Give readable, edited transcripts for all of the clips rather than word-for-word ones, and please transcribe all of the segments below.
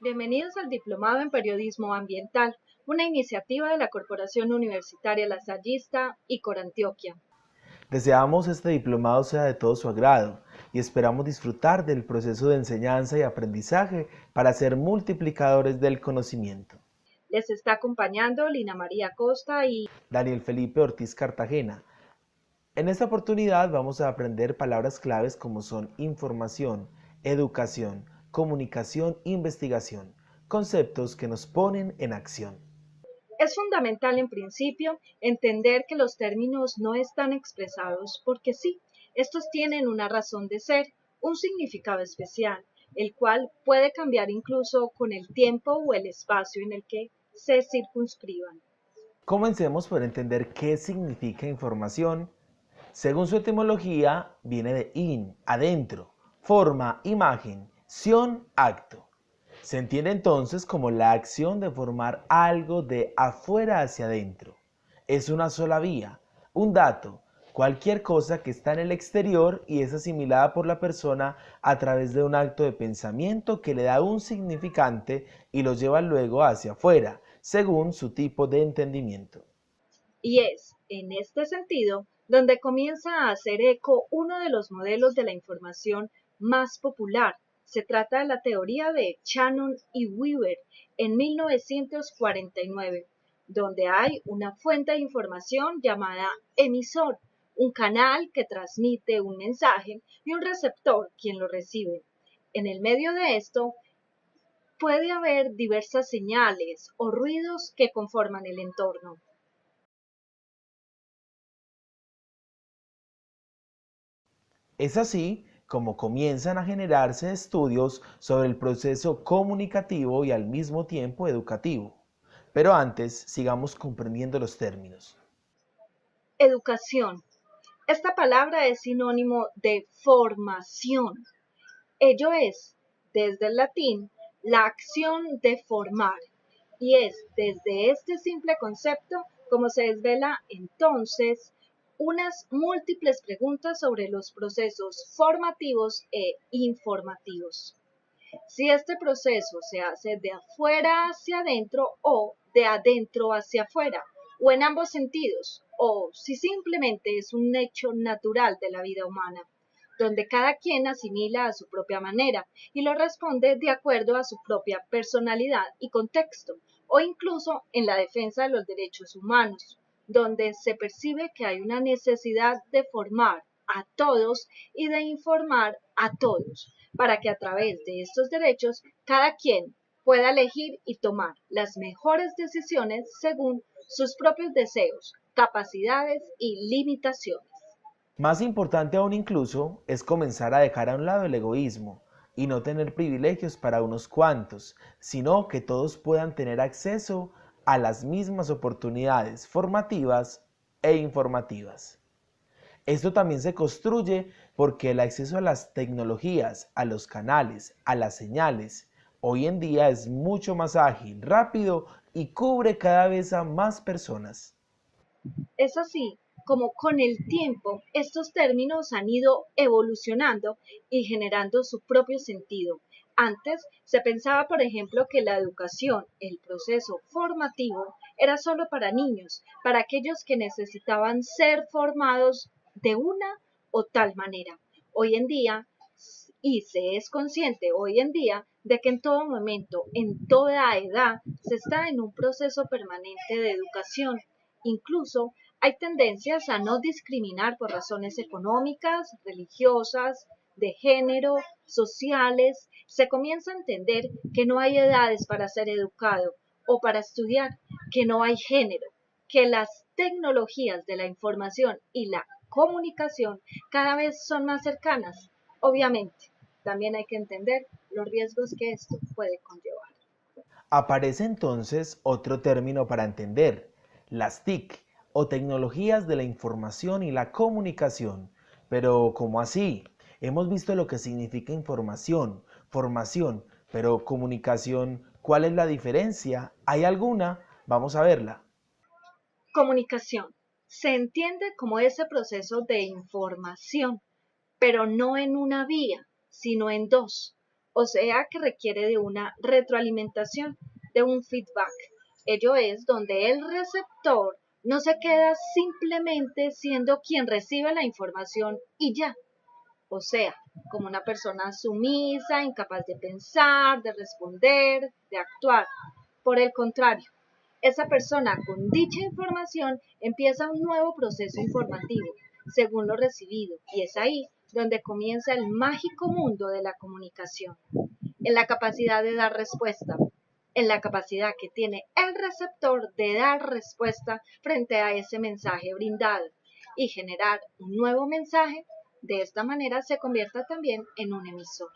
Bienvenidos al Diplomado en Periodismo Ambiental, una iniciativa de la Corporación Universitaria Lasallista y Corantioquia. Deseamos este diplomado sea de todo su agrado y esperamos disfrutar del proceso de enseñanza y aprendizaje para ser multiplicadores del conocimiento. Les está acompañando Lina María Costa y Daniel Felipe Ortiz Cartagena. En esta oportunidad vamos a aprender palabras claves como son información, educación, comunicación, investigación, conceptos que nos ponen en acción. es fundamental en principio entender que los términos no están expresados porque sí, estos tienen una razón de ser, un significado especial, el cual puede cambiar incluso con el tiempo o el espacio en el que se circunscriban. Comencemos por entender qué significa información. Según su etimología, viene de in, adentro, forma, imagen, sion, acto. Se entiende entonces como la acción de formar algo de afuera hacia adentro. Es una sola vía, un dato, cualquier cosa que está en el exterior y es asimilada por la persona a través de un acto de pensamiento que le da un significante y lo lleva luego hacia afuera, según su tipo de entendimiento. Y es, en este sentido, donde comienza a hacer eco uno de los modelos de la información más popular. Se trata de la teoría de Shannon y Weaver en 1949, donde hay una fuente de información llamada emisor, un canal que transmite un mensaje y un receptor quien lo recibe. En el medio de esto puede haber diversas señales o ruidos que conforman el entorno. Es así como comienzan a generarse estudios sobre el proceso comunicativo y al mismo tiempo educativo. Pero antes, sigamos comprendiendo los términos. Educación. Esta palabra es sinónimo de formación. Ello es, desde el latín, la acción de formar. Y es desde este simple concepto como se desvela entonces unas múltiples preguntas sobre los procesos formativos e informativos. Si este proceso se hace de afuera hacia adentro o de adentro hacia afuera, o en ambos sentidos, o si simplemente es un hecho natural de la vida humana, donde cada quien asimila a su propia manera y lo responde de acuerdo a su propia personalidad y contexto, o incluso en la defensa de los derechos humanos, donde se percibe que hay una necesidad de formar a todos y de informar a todos, para que a través de estos derechos cada quien pueda elegir y tomar las mejores decisiones según sus propios deseos, capacidades y limitaciones. Más importante aún incluso es comenzar a dejar a un lado el egoísmo y no tener privilegios para unos cuantos, sino que todos puedan tener acceso a las mismas oportunidades formativas e informativas. Esto también se construye porque el acceso a las tecnologías, a los canales, a las señales, hoy en día es mucho más ágil, rápido y cubre cada vez a más personas. Es así como con el tiempo estos términos han ido evolucionando y generando su propio sentido. Antes se pensaba, por ejemplo, que la educación, el proceso formativo, era solo para niños, para aquellos que necesitaban ser formados de una o tal manera. Hoy en día, y se es consciente hoy en día de que en todo momento, en toda edad, se está en un proceso permanente de educación. Incluso hay tendencias a no discriminar por razones económicas, religiosas, de género, sociales. Se comienza a entender que no hay edades para ser educado o para estudiar, que no hay género, que las tecnologías de la información y la comunicación cada vez son más cercanas. Obviamente, también hay que entender los riesgos que esto puede conllevar. Aparece entonces otro término para entender, las TIC o tecnologías de la información y la comunicación. Pero ¿cómo así? Hemos visto lo que significa información, formación, pero comunicación, ¿cuál es la diferencia? ¿Hay alguna? Vamos a verla. Comunicación. Se entiende como ese proceso de información, pero no en una vía, sino en dos. o sea que requiere de una retroalimentación, de un feedback. Ello es donde el receptor no se queda simplemente siendo quien recibe la información y ya, o sea, como una persona sumisa, incapaz de pensar, de responder, de actuar. Por el contrario, esa persona con dicha información empieza un nuevo proceso informativo según lo recibido y es ahí donde comienza el mágico mundo de la comunicación, en la capacidad de dar respuesta, en la capacidad que tiene el receptor de dar respuesta frente a ese mensaje brindado y generar un nuevo mensaje. De esta manera se convierta también en un emisor.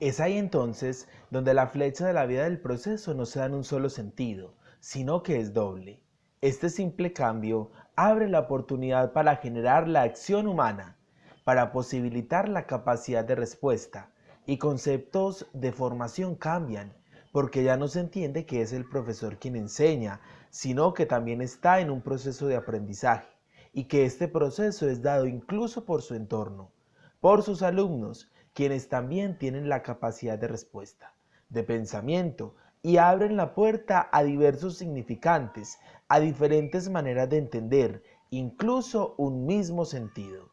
Es ahí entonces donde la flecha de la vida del proceso no se da en un solo sentido, sino que es doble. Este simple cambio abre la oportunidad para generar la acción humana, para posibilitar la capacidad de respuesta, y conceptos de formación cambian, porque ya no se entiende que es el profesor quien enseña, sino que también está en un proceso de aprendizaje, y que este proceso es dado incluso por su entorno, por sus alumnos, quienes también tienen la capacidad de respuesta, de pensamiento, y abren la puerta a diversos significantes, a diferentes maneras de entender, incluso un mismo sentido.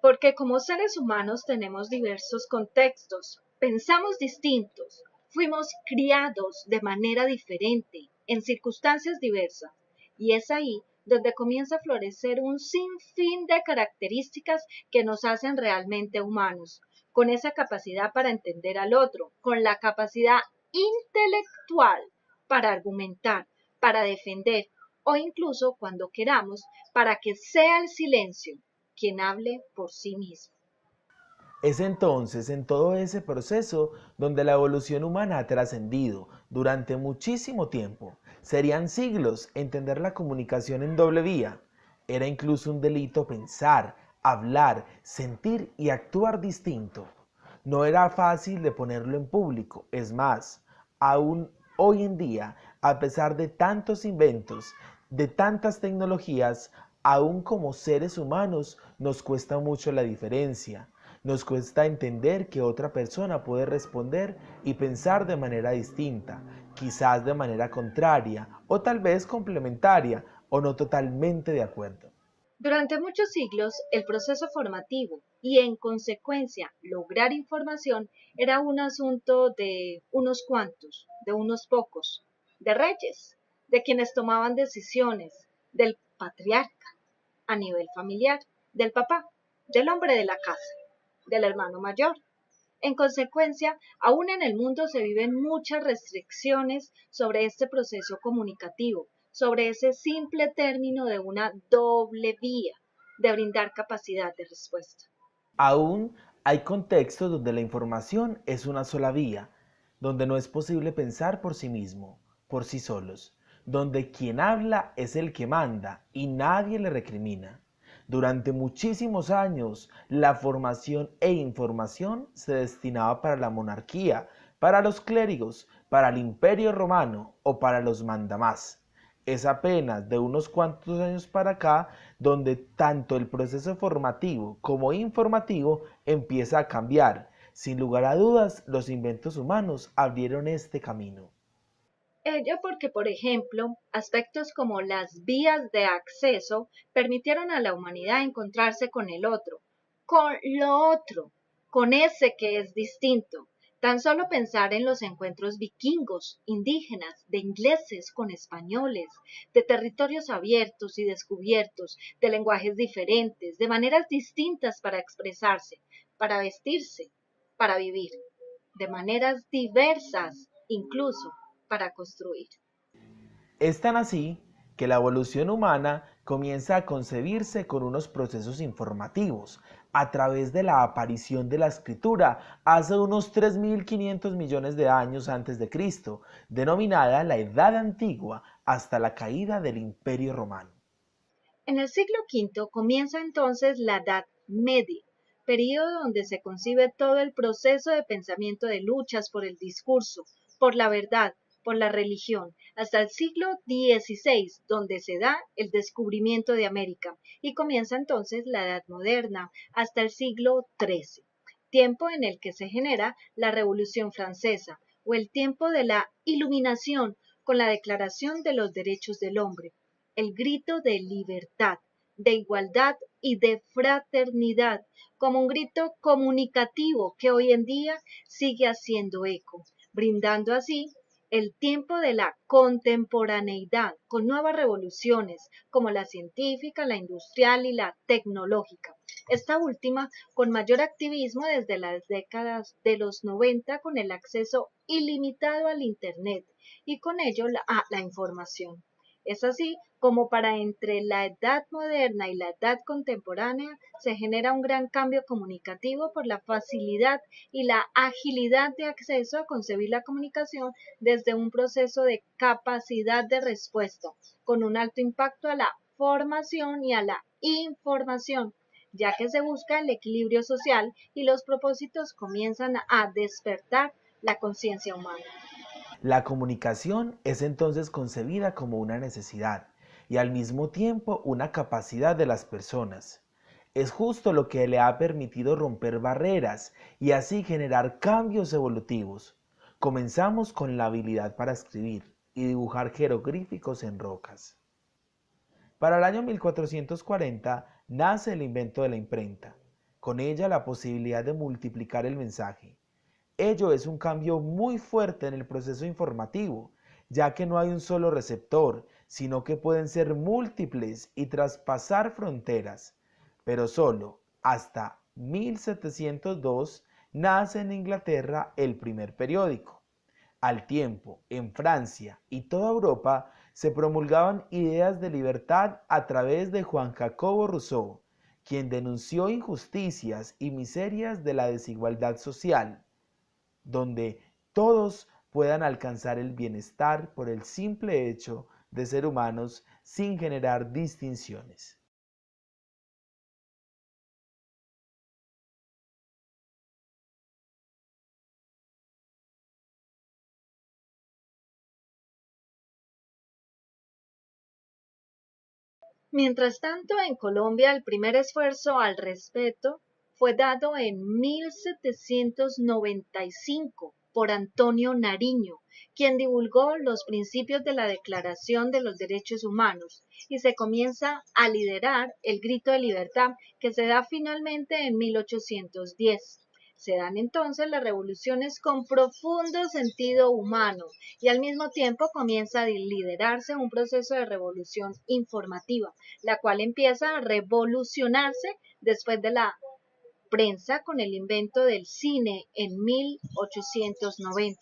Porque como seres humanos tenemos diversos contextos, pensamos distintos, fuimos criados de manera diferente, en circunstancias diversas, y es ahí donde comienza a florecer un sinfín de características que nos hacen realmente humanos, con esa capacidad para entender al otro, con la capacidad intelectual para argumentar, para defender o incluso cuando queramos, para que sea el silencio quien hable por sí mismo. Es entonces en todo ese proceso donde la evolución humana ha trascendido durante muchísimo tiempo. Serían siglos entender la comunicación en doble vía. Era incluso un delito pensar, hablar, sentir y actuar distinto. No era fácil de ponerlo en público. Es más, aún hoy en día, a pesar de tantos inventos, de tantas tecnologías, aún como seres humanos nos cuesta mucho la diferencia. Nos cuesta entender que otra persona puede responder y pensar de manera distinta, quizás de manera contraria o tal vez complementaria o no totalmente de acuerdo. Durante muchos siglos, el proceso formativo y, en consecuencia, lograr información era un asunto de unos cuantos, de unos pocos, de reyes, de quienes tomaban decisiones, del patriarca a nivel familiar, del papá, del hombre de la casa, del hermano mayor. En consecuencia, aún en el mundo se viven muchas restricciones sobre este proceso comunicativo, sobre ese simple término de una doble vía, de brindar capacidad de respuesta. Aún hay contextos donde la información es una sola vía, donde no es posible pensar por sí mismo, por sí solos, donde quien habla es el que manda y nadie le recrimina. Durante muchísimos años, la formación e información se destinaba para la monarquía, para los clérigos, para el imperio romano o para los mandamás. Es apenas de unos cuantos años para acá donde tanto el proceso formativo como informativo empieza a cambiar. Sin lugar a dudas, los inventos humanos abrieron este camino. Ello porque, por ejemplo, aspectos como las vías de acceso permitieron a la humanidad encontrarse con el otro, con lo otro, con ese que es distinto. Tan solo pensar en los encuentros vikingos, indígenas, de ingleses con españoles, de territorios abiertos y descubiertos, de lenguajes diferentes, de maneras distintas para expresarse, para vestirse, para vivir, de maneras diversas incluso para construir. Es tan así que la evolución humana comienza a concebirse con unos procesos informativos a través de la aparición de la escritura hace unos 3.500 millones de años antes de Cristo, denominada la Edad Antigua hasta la caída del Imperio Romano. En el siglo V comienza entonces la Edad Media, periodo donde se concibe todo el proceso de pensamiento de luchas por el discurso, por la verdad, por la religión, hasta el siglo XVI, donde se da el descubrimiento de América, y comienza entonces la Edad Moderna, hasta el siglo XIII, tiempo en el que se genera la Revolución Francesa, o el tiempo de la Iluminación, con la Declaración de los Derechos del Hombre, el grito de libertad, de igualdad y de fraternidad, como un grito comunicativo que hoy en día sigue haciendo eco, brindando así el tiempo de la contemporaneidad con nuevas revoluciones como la científica, la industrial y la tecnológica. Esta última con mayor activismo desde las décadas de los 90 con el acceso ilimitado al Internet y con ello la información. Es así como para entre la edad moderna y la edad contemporánea se genera un gran cambio comunicativo por la facilidad y la agilidad de acceso a concebir la comunicación desde un proceso de capacidad de respuesta, con un alto impacto a la formación y a la información, ya que se busca el equilibrio social y los propósitos comienzan a despertar la conciencia humana. La comunicación es entonces concebida como una necesidad y al mismo tiempo una capacidad de las personas. Es justo lo que le ha permitido romper barreras y así generar cambios evolutivos. Comenzamos con la habilidad para escribir y dibujar jeroglíficos en rocas. Para el año 1440 nace el invento de la imprenta, con ella la posibilidad de multiplicar el mensaje. Ello es un cambio muy fuerte en el proceso informativo, ya que no hay un solo receptor, sino que pueden ser múltiples y traspasar fronteras. Pero solo hasta 1702 nace en Inglaterra el primer periódico. Al tiempo, en Francia y toda Europa se promulgaban ideas de libertad a través de Juan Jacobo Rousseau, quien denunció injusticias y miserias de la desigualdad social, donde todos puedan alcanzar el bienestar por el simple hecho de ser humanos sin generar distinciones. Mientras tanto, en Colombia el primer esfuerzo al respecto fue dado en 1795 por Antonio Nariño, quien divulgó los principios de la Declaración de los Derechos Humanos y se comienza a liderar el grito de libertad que se da finalmente en 1810. Se dan entonces las revoluciones con profundo sentido humano y al mismo tiempo comienza a liderarse un proceso de revolución informativa, la cual empieza a revolucionarse después de la prensa con el invento del cine en 1890,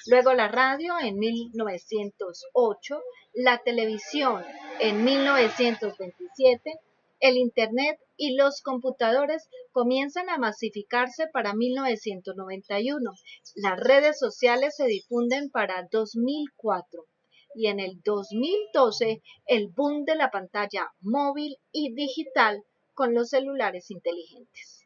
luego la radio en 1908, la televisión en 1927, el Internet y los computadores comienzan a masificarse para 1991, las redes sociales se difunden para 2004 y en el 2012 el boom de la pantalla móvil y digital con los celulares inteligentes.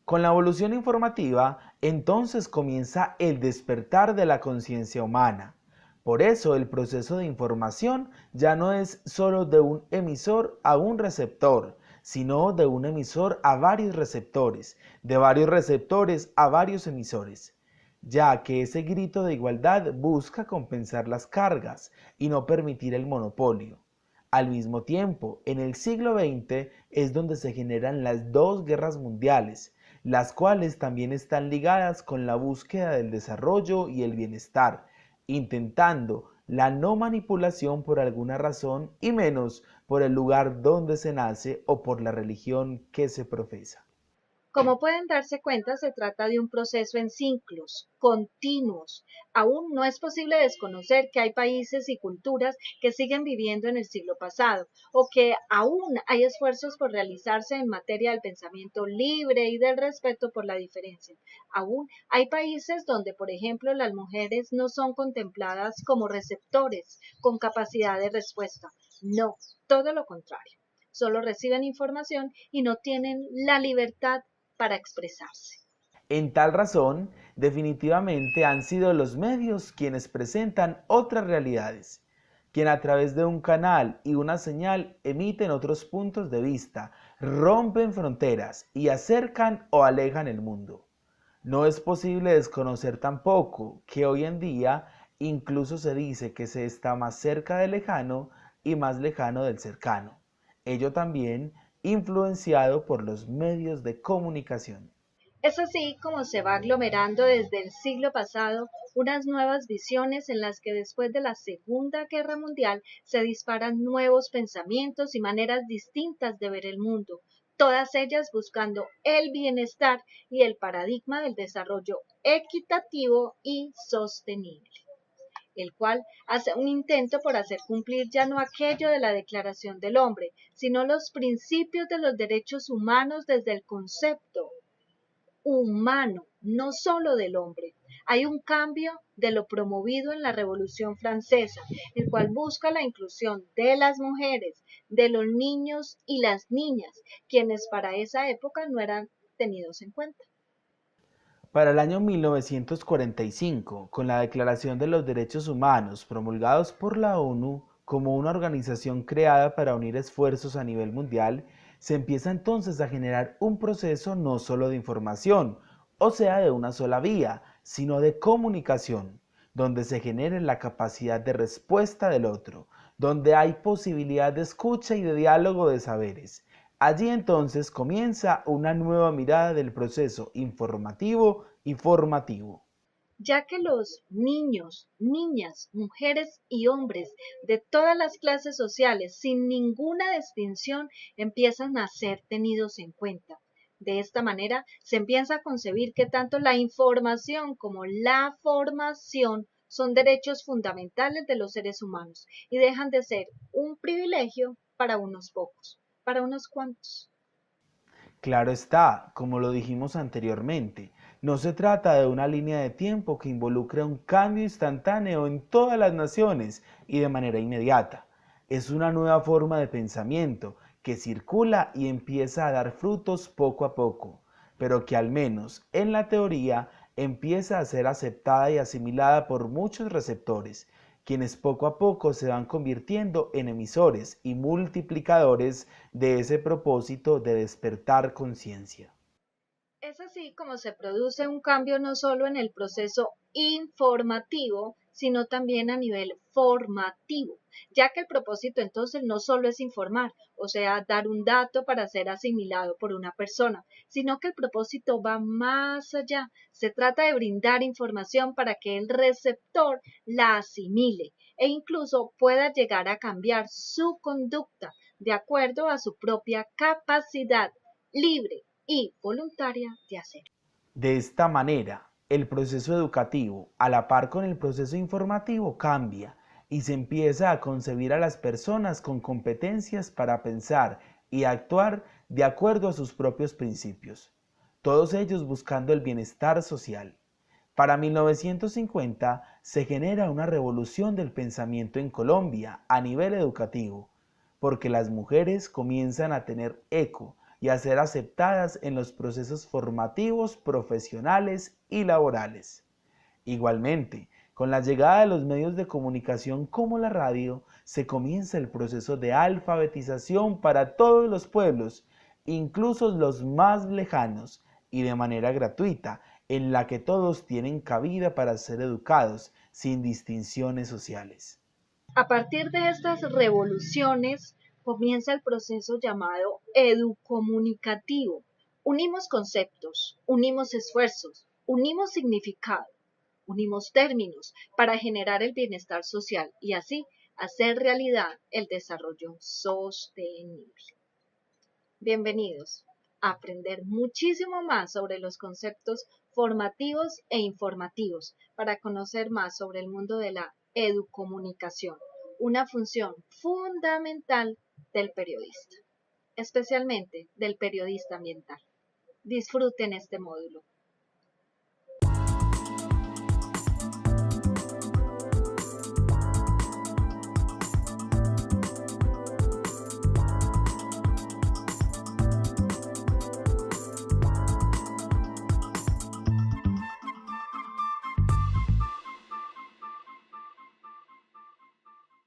Con la evolución informativa, entonces comienza el despertar de la conciencia humana. Por eso el proceso de información ya no es solo de un emisor a un receptor, sino de un emisor a varios receptores, de varios receptores a varios emisores, ya que ese grito de igualdad busca compensar las cargas y no permitir el monopolio. Al mismo tiempo, en el siglo XX es donde se generan las dos guerras mundiales, las cuales también están ligadas con la búsqueda del desarrollo y el bienestar, intentando la no manipulación por alguna razón y menos por el lugar donde se nace o por la religión que se profesa. Como pueden darse cuenta, se trata de un proceso en ciclos continuos. Aún no es posible desconocer que hay países y culturas que siguen viviendo en el siglo pasado o que aún hay esfuerzos por realizarse en materia del pensamiento libre y del respeto por la diferencia. Aún hay países donde, por ejemplo, las mujeres no son contempladas como receptores con capacidad de respuesta. No, todo lo contrario. Solo reciben información y no tienen la libertad para expresarse. En tal razón, definitivamente han sido los medios quienes presentan otras realidades, quien a través de un canal y una señal emiten otros puntos de vista, rompen fronteras y acercan o alejan el mundo. No es posible desconocer tampoco que hoy en día incluso se dice que se está más cerca del lejano y más lejano del cercano. Ello también influenciado por los medios de comunicación. Es así como se va aglomerando desde el siglo pasado unas nuevas visiones en las que después de la Segunda Guerra Mundial se disparan nuevos pensamientos y maneras distintas de ver el mundo, todas ellas buscando el bienestar y el paradigma del desarrollo equitativo y sostenible, el cual hace un intento por hacer cumplir ya no aquello de la Declaración del Hombre, sino los principios de los derechos humanos desde el concepto humano, no solo del hombre. Hay un cambio de lo promovido en la Revolución Francesa, el cual busca la inclusión de las mujeres, de los niños y las niñas, quienes para esa época no eran tenidos en cuenta. Para el año 1945, con la Declaración de los Derechos Humanos promulgados por la ONU como una organización creada para unir esfuerzos a nivel mundial, se empieza entonces a generar un proceso no solo de información, o sea, de una sola vía, sino de comunicación, donde se genere la capacidad de respuesta del otro, donde hay posibilidad de escucha y de diálogo de saberes. Allí entonces comienza una nueva mirada del proceso informativo y formativo. Ya que los niños, niñas, mujeres y hombres de todas las clases sociales, sin ninguna distinción, empiezan a ser tenidos en cuenta. De esta manera, se empieza a concebir que tanto la información como la formación son derechos fundamentales de los seres humanos y dejan de ser un privilegio para unos pocos, para unos cuantos. Claro está, como lo dijimos anteriormente, no se trata de una línea de tiempo que involucre un cambio instantáneo en todas las naciones y de manera inmediata. Es una nueva forma de pensamiento que circula y empieza a dar frutos poco a poco, pero que al menos en la teoría empieza a ser aceptada y asimilada por muchos receptores, quienes poco a poco se van convirtiendo en emisores y multiplicadores de ese propósito de despertar conciencia. Es así como se produce un cambio no solo en el proceso informativo, sino también a nivel formativo, ya que el propósito entonces no solo es informar, o sea, dar un dato para ser asimilado por una persona, sino que el propósito va más allá. Se trata de brindar información para que el receptor la asimile e incluso pueda llegar a cambiar su conducta de acuerdo a su propia capacidad libre y voluntaria de hacer. De esta manera, el proceso educativo, a la par con el proceso informativo, cambia y se empieza a concebir a las personas con competencias para pensar y actuar de acuerdo a sus propios principios, todos ellos buscando el bienestar social. Para 1950 se genera una revolución del pensamiento en Colombia a nivel educativo, porque las mujeres comienzan a tener eco y a ser aceptadas en los procesos formativos, profesionales y laborales. Igualmente, con la llegada de los medios de comunicación como la radio, se comienza el proceso de alfabetización para todos los pueblos, incluso los más lejanos, y de manera gratuita, en la que todos tienen cabida para ser educados sin distinciones sociales. A partir de estas revoluciones comienza el proceso llamado educomunicativo. Unimos conceptos, unimos esfuerzos, unimos significado, unimos términos para generar el bienestar social y así hacer realidad el desarrollo sostenible. Bienvenidos aprender muchísimo más sobre los conceptos formativos e informativos para conocer más sobre el mundo de la educomunicación, una función fundamental del periodista, especialmente del periodista ambiental. Disfruten este módulo.